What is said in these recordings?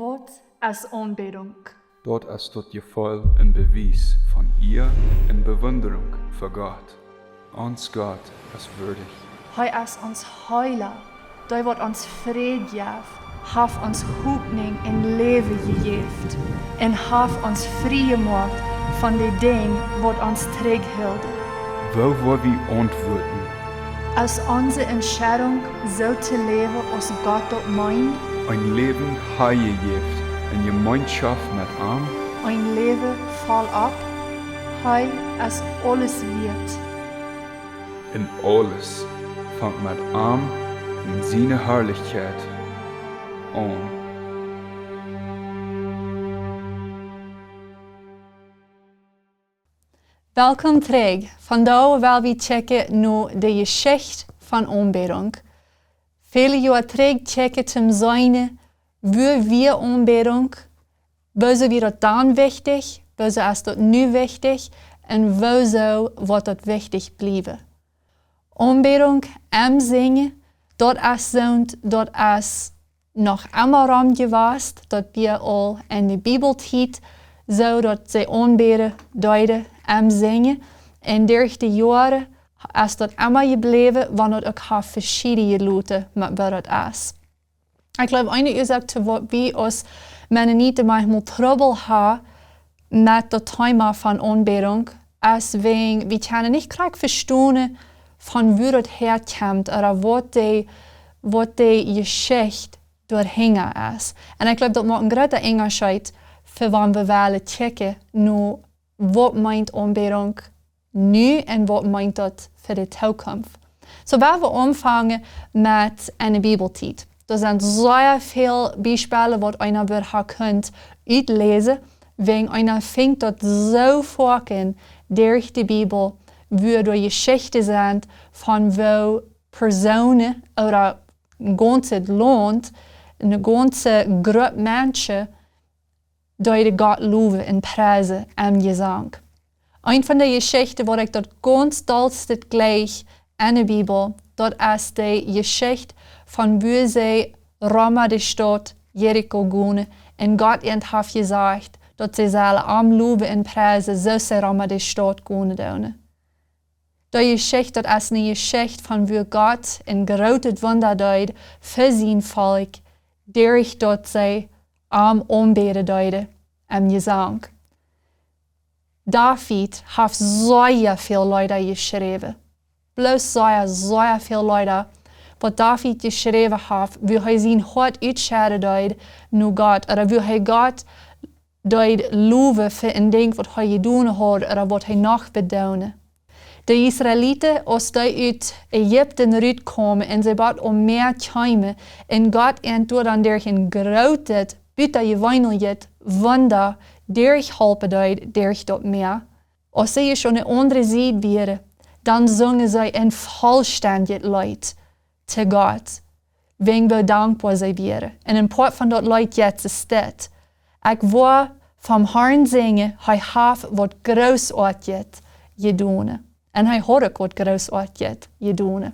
Waut Es Aanbidding. Dort ist tot je voll een bewijs van ihr en bewunderung für Gott. Ons Gott ist würdig. Hij is ons heiler. Hij wordt ons vrede geeft. Heeft ons hoopning en leven gegeven. En heeft ons vrij gemaakt van de dingen wat ons terughielden. Wo wir antworten? Als onze entscheidung zo te leven als God dat meint. Ein Leben heil geeft in Gemeinschaft mit ihm. Ein leven vol op. Hij is alles weet. In alles fängt mit ihm in seine Herrlichkeit an. Welkom terug. Vandaag willen we checken naar de geschichte van aanbidding. Vele jaren terug checken te zijn wie wir aanbidding, wieso wir dat dan wichtig, wieso ist dat nu wichtig en wieso wordt dat wichtig blijven. Aanbidding en zingen, dat is zo'n, dat is nog immer ram geweest, dat we al in de Bibeltijd zo dat ze aanbidden, duiden en zingen. En door de jaren is dat immer gebleven, wanneer ik heb verschillende luten met wat het is. Ik geloof, eine Ursache, wat we als Mennonieten manchmal Trouble haben mit dem Thema von Anbetung, ist, wegen wir können nicht gleich verstehen, von wo das herkommt oder was die Geschichte durchhängen ist. Und ich glaube, das macht einen großen Unterschied, für wann wir wollen checken, nur was meint Anbetung nu und was meint das für die Zukunft. So werden wir anfangen mit einer Bibeltitel. Da sind sehr viele Beispiele, die einer könnt uitlezen, wegen einer fängt dort so vorgehen durch die Bibel, wo die Geschichten sind von wo Personen oder ein ganzes Land, eine ganze Gruppe Menschen, die Gott loben und preisen im Gesang. Ein von den Geschichten, wo ich dort ganz dollste gleich in der Bibel, dort ist die Geschichte von wo sie Roma die Stadt Jericho gehen und Gott ihnen hat gesagt, dass sie sollen am Loben und preisen, so sie Roma die Stadt gehen dürfen. Die Geschichte, das ist eine Geschichte von wo Gott ein großes Wunder tut für sein Volk, durch das sie am Anbeten tun, im Gesang. David hat sehr viele Leute geschrieben. Bloß sehr viele Leute, was David geschrieben hat, wie er sein Hart ausscheren tut, nur Gott, oder wie er Gott loben für ein Ding, was er getan hat, oder was er noch wird tun. Die Israeliten, als sie aus Ägypten rauskommen und sie bad mehr kommen, und Gott ihnen dann durch ein großes, buitengewöhnliches Wunder durchhelfen tut, durch das Meer. Als sie schon eine andere Seite wären, dann singen sie in vollständig Leid zu Gott, wegen wir dankbar sie wären. Und ein Part von dort Leid jetzt ist das. Ich war vom Herrn singen, er hat was Großartiges getan. Und er hat auch was Großartiges getan.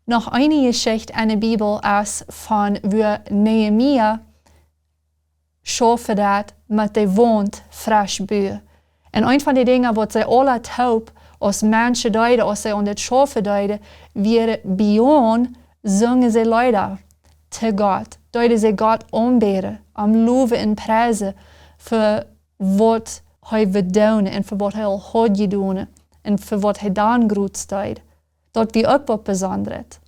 Noch eine Geschichte in der Bibel ist von, wo Nehemia schaffen hat mit der Wand frisch Bücher. Und ein von den Dingen, was sie alle taub als Menschen deuten, als sie an das Schaffen deuten, wäre Bion, singen sie Leute zu Gott. Deuten sie Gott anbeten, am Loben und Preisen für was er wird tun und für was er hat getan und für was er dann gut tut. Das wie auch was Besonderes.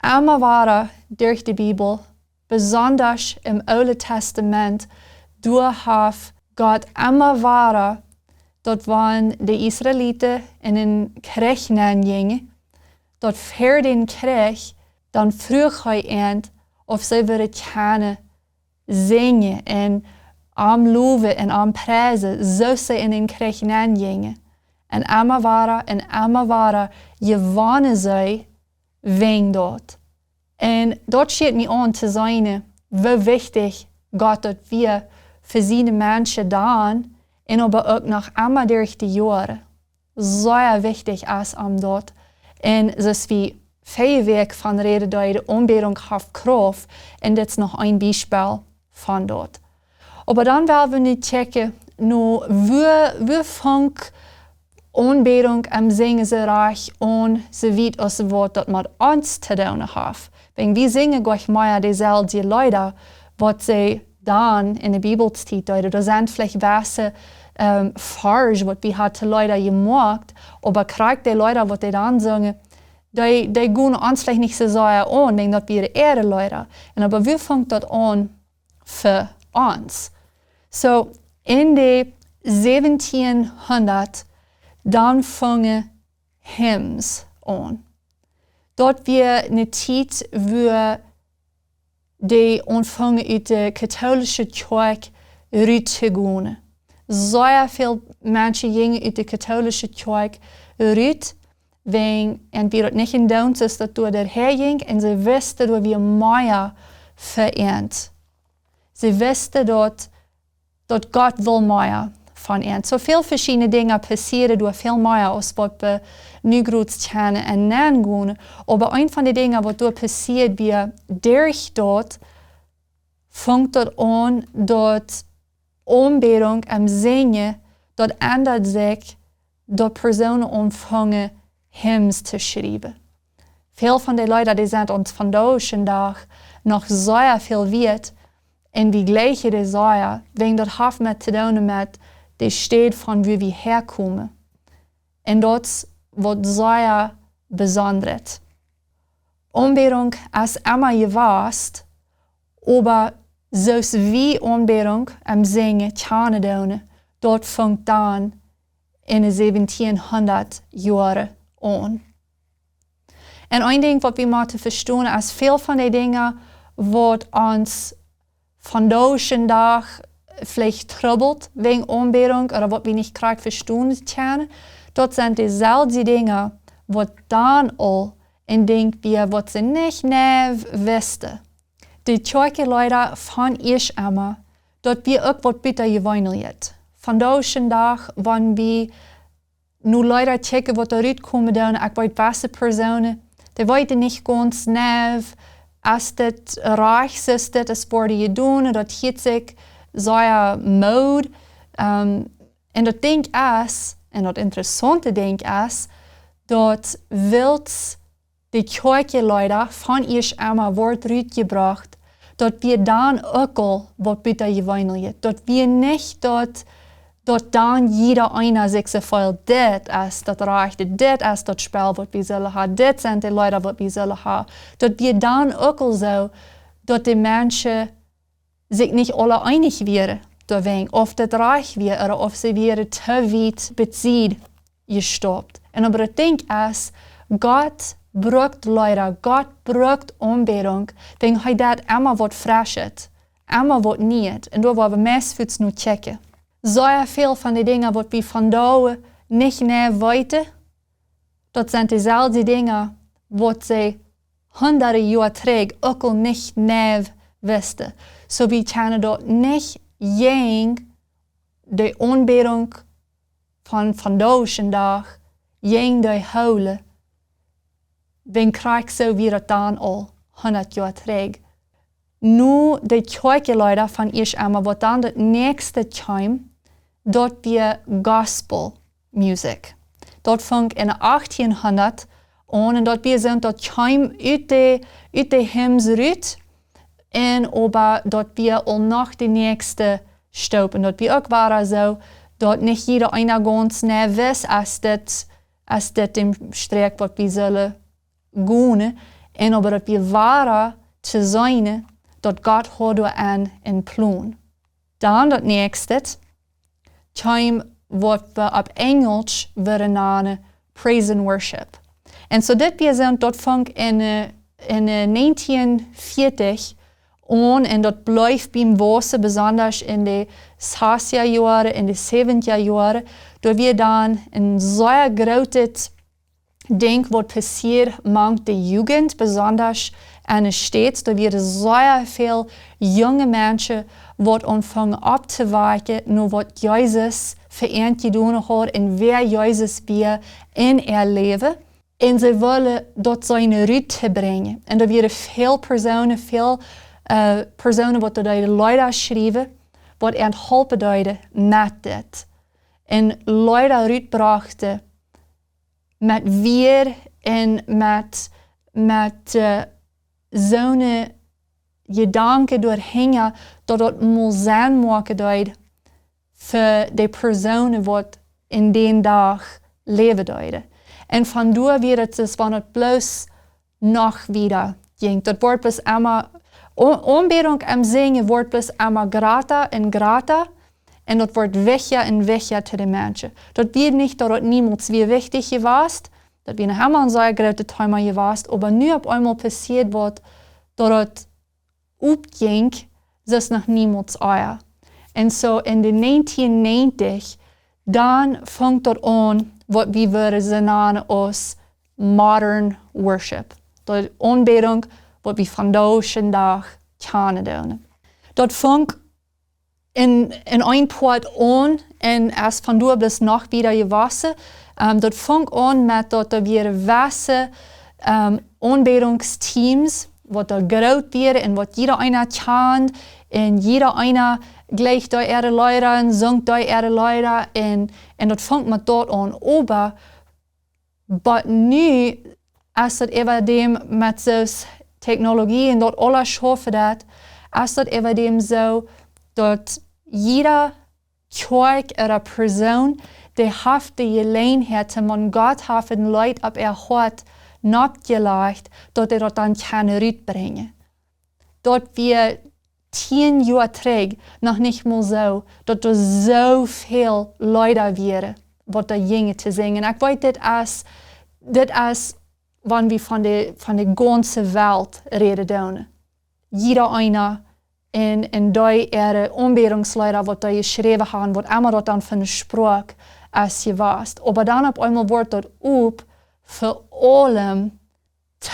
Immer war durch die Bibel, besonders im Alten Testament, hat Gott immer war, dort waren die Israeliten in den Krieg gingen, dort für den Krieg, dann frug er ob sie würden können singen und am Loben und am Preisen, so sie in den Krieg gingen. Und immer war, gewonnen sie wegen dort. Und dort steht mir an zu sein, wie wichtig Gott dort wir für seine Menschen dann, und aber auch noch einmal durch die Jahre sehr wichtig ist am dort. Und so ist wie viel Weg von Rede, die Anbetung hat Kraft, und das ist noch ein Beispiel von dort. Aber dan willen we nu checken, wie fängt aanbidding am zingen ze reich aan, ze weet als wat dat met ons te doen heeft. Wenn wir singen gleich mehr dieselbe Leute, was sie dann in der Bibel steht, da sind vielleicht Verse falsch, was wir hat die Leute gemacht, aber kriegt die Leute, was die dann singen, die gehen uns vielleicht nicht so sehr an, denn das wäre ihre Leute. Aber wie fängt das an für uns? So, in den 1700 dann fangen Hymns an. Dort wir eine Zeit, wo die anfangen uit der katholische Kirche rauszugehen. Sehr viele Menschen gingen uit der katholische Kirche raus, und wir dort nicht in uns ist, dass du daher ging, und sie wussten, dass wir mehr vereint. Sie wussten, dass Gott will mehr von ihnen. So viele verschiedene Dinge passieren durch viel mehr, als was wir nu groß kennen und nennen. Aber ein von den Dingen, was dort passiert, wie durch dort, fängt dort an, dort Anbetung am Singen, dort ändert sich, dort Personen anfangen, Hymns zu schreiben. Viele von den Leuten, die sind uns von da noch sehr viel wert, und wie gleiche die sehr, wegen dort hat mit zu tun mit, die steht von wie wir herkommen. Und das wird sehr besonders. Anbetung ist immer gewusst, aber so wie Anbetung am Singen kann tun, dort fängt dann in den 1700 Jahren an. Und ein Ding, was wir müssen verstehen, ist, viel von den Dingen, was uns von da vielleicht troubled wegen Anbetung oder was wir nicht gerade verstehen können, dort sind dieselben Dinge, was dann all in Dingen wir, was sie nicht wussten. Die Kirchenleute von ich immer, dort wir auch was bitte gewöhnlich. Von da, wenn wir nur Leute checken, was da rauskommen, dann ich weiß, was Personen, die wollten nicht ganz als das reich ist, das wurde getan, das hielt sich sehr Mode. Und das Ding ist, und das interessante Ding ist, dass die Kirchenleute von ich immer Wort rausgebracht, dass wir dann auch was bitte gewöhnlich, dass wir nicht dort dann jeder einer sich so viel, das ist das Reich, das ist das Spiel, was wir sollen haben, das sind die Leute, was wir sollen haben. Dass wir dann auch so, dass die Menschen sich nicht alle einig wären, ob das Reich wäre oder ob sie wären zu weit bezieht gestoppt. Und aber das Ding ist, Gott braucht Leute, Gott braucht Anbetung, wegen er das immer was Frisches, immer was nicht. Und da wollen wir meistens nur checken. Sehr viel von den Dingen, die wir von da nicht weiter, das sind dieselben Dinge, die sie hunderte Jahre zurück auch nicht wussten. So wir können dort nicht gegen die Anbetung von da gegen die Hölle, wenn Krieg so wie das dann all 100 Jahre zurück. Nur die Kirchenleute von ich einmal, was dann das nächste kam, dort wir Gospel Music. Dort fängt in 1800 an und dort wir sind, dort kam uit die Hymns raus und aber dort wir all noch die nächste Staub. Und dort wir auch war so, dort nicht jeder einer ganz weiß, als das dem Streck, was wir sollen gehen. Und aber dort wir waren zu sein, dort Gott hat einen Plan. Dann das nächste, kam, was wir auf Englisch nennen, Praise and Worship. Und so das wir sind, dort fängt in 1940 an und dort bleibt beim Wasser, besonders in den 60er Jahren, in den 70er Jahren, da wir dann ein sehr großes Ding, was passiert, mangt die Jugend, besonders in den Städten, da wird sehr viele junge Menschen, die anfangen abzuweichen, nur was Jesus für ihn getan hat und wer Jesus wir in ihr Leben. Und sie wollen dort seine Rüte bringen. Und da werden viele Personen, die die Leute schreiben, wat helpen duide met dit. En Leute uitbrachte met weer en met zo'n gedanken doorhingen dat het moest maken duide voor de personen wat in die dag leven duide. En vandoor weer het dus wanneer het bloos nog wieder ging. Dat wordt plus immer, aanbidding en zingen wordt plus immer grata en grata. En dat wordt wichtiger en wichtiger te de mensen. Dat weer niet dat het niemals weer wichtig geweest. Dat weer helemaal een zeer grote thema geweest. Maar nu op einmal passiert wordt dat het opging, is nog niemals eier. En zo in de 1990, dan vangt dat aan wat we willen zeggen als modern worship. Dat aanbidding wat we vandaag kunnen doen. Dat vangt in een poort aan en als vandoor bis nog wieder gewassen. Dat vangt aan met dat er weer wassen aanbiddingsteams, wat er groot weer en wat jeder einer kan en jeder einer gleich door ihre Leute en zingt door ihre Leute en dat vangt met dat aan. Maar nu, als dat even dem met zo'n technologie en dat alles schaffen dat, als dat even dem zo, dat jeder kerk oder persoon die heeft de gelegenheid, man God heeft een Leid op hart napgelegd, dat dat dan kan uitbrengen. Dat we 10 jaar terug nog niet meer zo, dat er zoveel Leute waren, wat er gingen te zingen. Ik weet dit als wanneer we van de ganze wereld reden doen. Jeder einer en die aanbiddingsleider wat die geschreven hebben, wat allemaal dat dan van de spraak als je was. Maar dan op einmal wordt dat op voor allem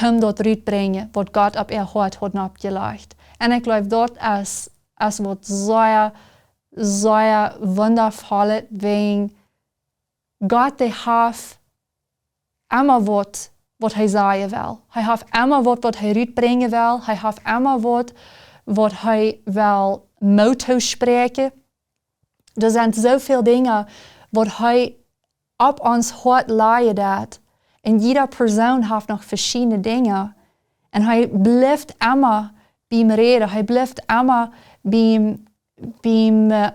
om dat uitbrengen wat God op hart had opgelegd. En ik geloof dat als wat zeer wondervolle wegen. God die heeft allemaal wat hij zeggen wil. Hij heeft allemaal wat hij uitbrengen wil. Hij heeft allemaal wat hij wil motto spreken. Er zijn zoveel dingen wat hij op ons hart leggen dat. En jeder persoon heeft nog verschillende dingen. En hij blijft allemaal bij hem reden. Hij blijft allemaal bij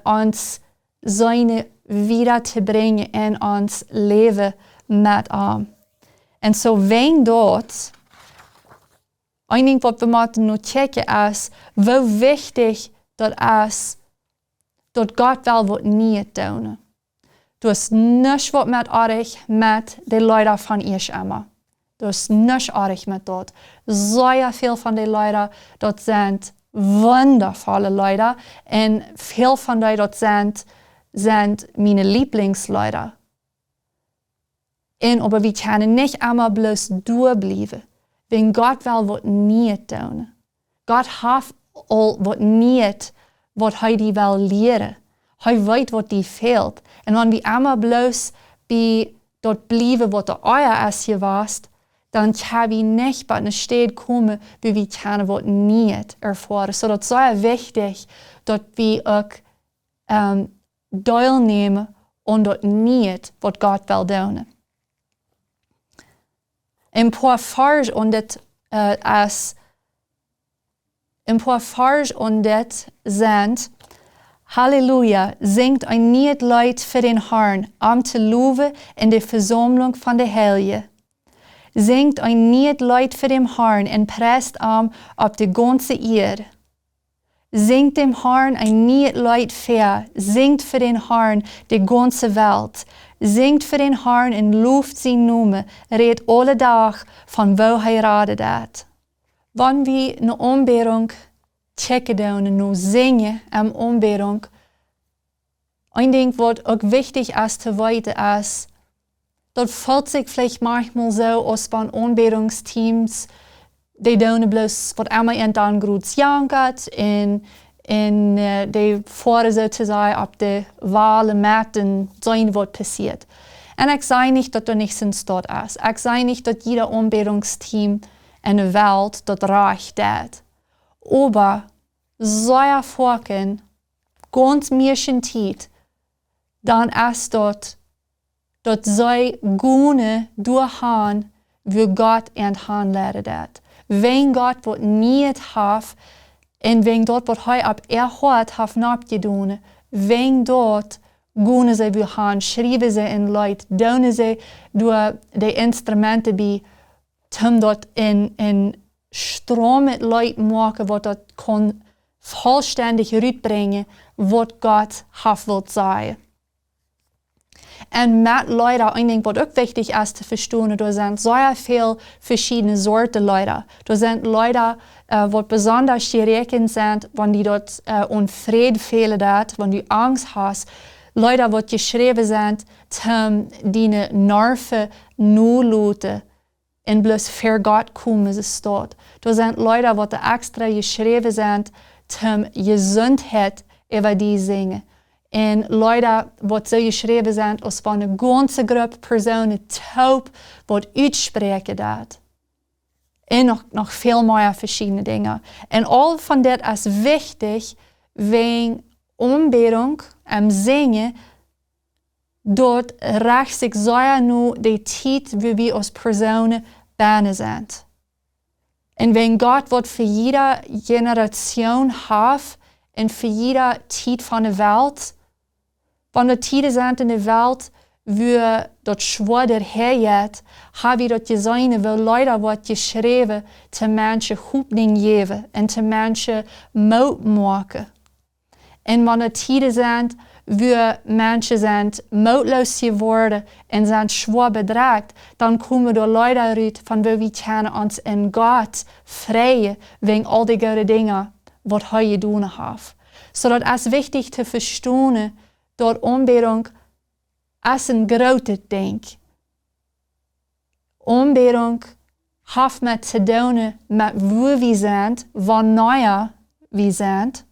ons zijn wieder te brengen in ons leven met hem. En zo wijn dat, een ding wat we moeten nu checken is, hoe wichtig dat is, dat God wel wat niet doen. Dus niets wat met aardig met de Leute van eerst immer. Dus niets aardig met dat. Zeer veel van de Leute, dat zijn wondervolle Leute. En veel van die dat zijn mijn Lieblingsleute. Maar we kunnen niet allemaal bloos doorblijven. Wenn God wel wat niet doen. God heeft al wat niet wat hij die wil leren. Hij weet wat die veelt. En wanneer we allemaal bloos bij dat blijven wat er eier is geweest, dan kan we niet bij een stad komen waar we kunnen wat niet ervaren. So dat is zeer wichtig dat we ook deelnemen aan dat niet wat God wil doen. Een paar vers aan dit zijn: Halleluja, zingt een nieuw lied voor den Herrn, om te loven in de verzameling van de Heilige. Zingt een nieuw lied voor den Herrn en prijst hem op de ganze Erde. Zingt dem Herrn een nieuw lied voor, zingt voor den Herrn de ganze Welt. Zingt voor den Herrn en looft zijn naam, redt alle dag van waar hij raden dat. Wanneer we een aanbidding checken doen en nu zingen en aanbidding, een ding wat ook wichtig is te weten is, dat voelt zich vielleicht manchmal zo als van aanbiddingsteams, die doen bloos wat allemaal in dan groot jankert en die voeren zo te zijn op de wale mat en zien wat passiert. En ik zei niet dat er niks in staat is. Ik zei niet dat jeder aanbiddingsteam in de wereld dat recht deed. Maar zeer vaak ganz mischen Tiet, dann ist dort sei gune durchhan, wie Gott enthan lehre dat. Wenn Gott wat niet haf, en wenn dort wat hei ab hat, haf nabgedune, wenn dort gune sie wie han, schrieben sie in Leut, donen sie durch die Instrumente bi, tum dort in Strom mit Leut machen, wat dort kon vollständig rütbringen, wat Gott haf wilt sein. Und mit Leuten, ich denke, was auch wichtig ist zu verstehen, da sind sehr viele verschiedene Sorten Leute. Da sind Leute, die besonders gerechnet sind, wenn die dort unfrieden fehlen, wenn du Angst hast. Leute, die geschrieben sind, die Nerven nulluten und bloß für Gott kommen, es steht. Da sind Leute, die extra geschrieben sind, Gesundheit über die singen. En Leute, die so geschrieben sind, als van een ganze Gruppe Personen taub, die uitspreken dat. En nog veel meer verschiedene dingen. En al van dit is wichtig, wegen Anbetung am Singen, dort recht sich sehr nu die Zeit, wie wir als Personen binnen sind. En wenn Gott wird für jede Generation hat, und für jede Zeit von der Welt, wenn die Tiere sind in der Welt, wo dort schwer dahergeht, habe ich dort gesehen, wo Leute wird geschrieben, zu Menschen Hoffnung geben und zu Menschen Mut machen. Und wenn die Tiere sind, wo Menschen sind mutlos geworden und sind schwer bedrängt, dann kommen da Leute raus, von wo wir können uns in Gott freien, wegen all die guten Dinge, was er getan hat. So das ist wichtig zu verstehen, dass Anbetung ist ein großes Ding. Anbetung hat mit zu tun, mit wo wir sind, wann neuer wir sind.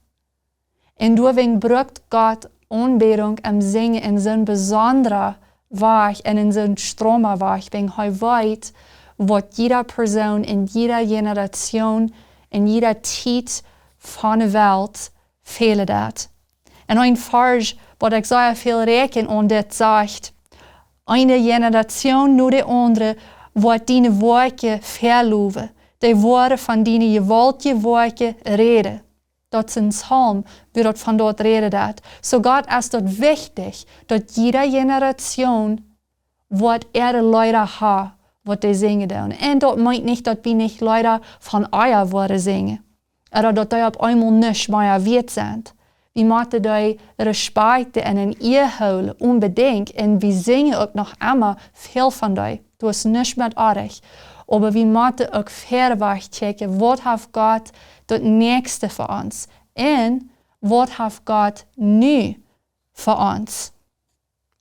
Und deswegen braucht Gott Anbetung im Singen in so einem besonderen Weg und in so einem stromer Weg, wenn er weiß, was jede Person in jeder Generation, in jeder Zeit von der Welt fehlt hat. Und ein Vers, was ich sehr viel rechnen und das sagt, eine Generation nur die andere, wird deine Worte verloren. Die Worte von deinen gewaltigen Worten reden. Das ist ein Psalm, wie dort von dort redet hat. So Gott ist dort wichtig, dass jede Generation wird Leute haben, was die singen dürfen. Und das meint nicht, dass wir nicht Leute von eurer Worte singen. Oder dass die auf einmal nicht mehr wert sind. Wir müssen die respekten und in ihr holen, unbedingt. Und wir singen auch noch immer viel von die. Du hast nicht mit euch. Aber wir müssen auch fairweg checken, was hat Gott das Nächste für uns? Und was hat Gott nu für uns?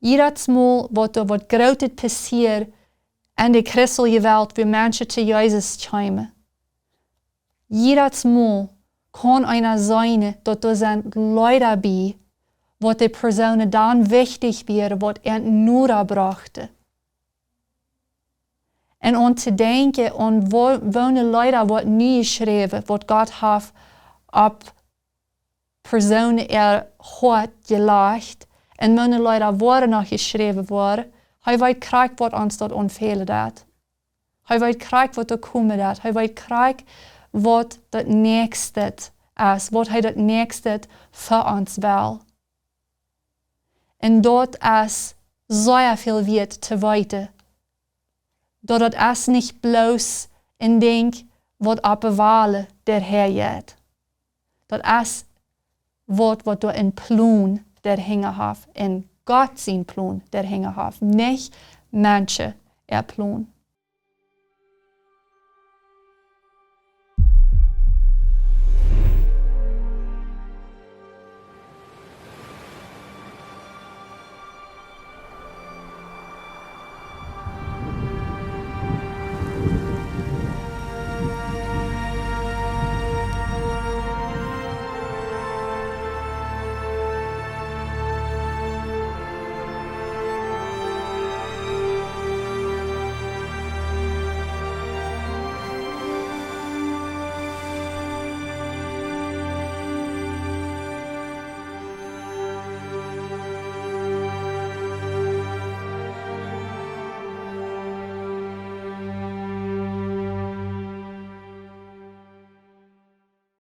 Jedes Mal, was da was Großes passiert in der christlichen Welt, wie Menschen zu Jesus kommen. Jedes Mal kann einer sein, dass da sind Leute dabei, was die Personen dann wichtig wäre, was nur brachte. Und zu denken, und wo Leute, was nie geschrieben, was Gott hat, ab Personen hat gelegt, und meine Leute waren noch geschrieben worden, er weiß kriegt, was uns dort unfehlen hat. Er weiß kriegt, was da kommen hat. Er weiß kriegt, was das Nächste ist, was er das Nächste für uns will. Und dort ist sehr viel wert zu weiter. Dort ist nicht bloß ein Ding, was ab Wahlen der Herr geht. Dort ist was du in Plan der Hänger hat, in Gott sein Plan der Hänger hat, nicht Menschen Plan.